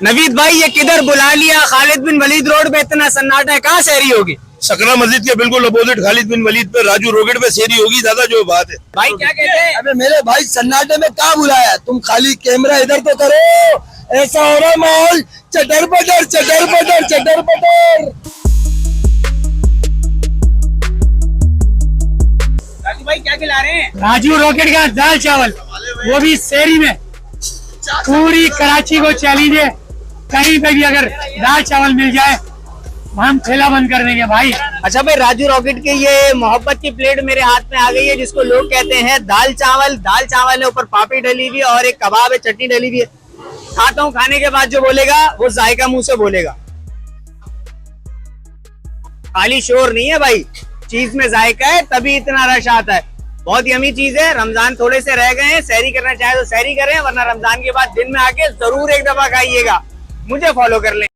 नवीद भाई ये किधर बुला लिया? खालिद बिन वलीद रोड पे इतना सन्नाटा है, कहाँ शहरी होगी? सकरा मस्जिद के बिल्कुल अपोजिट खालिद बिन वलीद पे राजू रोकेट पे शेरी होगी। दादा जो बात है भाई क्या कहते हैं? अबे मेरे भाई सन्नाटे में कहाँ बुलाया? तुम खाली कैमरा इधर तो करो, ऐसा हो रहा माहौल चटर पटर चटर पटर चटर पटर। राजू भाई क्या खिला रहे हैं? राजू रॉकेट का दाल चावल, वो भी शहरी में। पूरी कराची को चैलेंज है, कहीं पे भी अगर दाल चावल मिल जाए हम ठेला बंद कर देंगे भाई। अच्छा भाई, राजू रॉकेट के ये मोहब्बत की प्लेट मेरे हाथ में आ गई है, जिसको लोग कहते हैं दाल चावल। दाल चावल है, ऊपर पापड़ी डली हुई है और एक कबाब है, चटनी डली हुई है। खाता हूँ, खाने के बाद जो बोलेगा वो जायका मुंह से बोलेगा। खाली शोर नहीं है भाई, चीज में जायका है, तभी इतना रश आता है। बहुत यमी चीज है। रमजान थोड़े से रह गए हैं, सहरी करना चाहे तो सहरी करें, वरना रमजान के बाद दिन में आके जरूर एक दफा खाइएगा। मुझे फॉलो कर लें।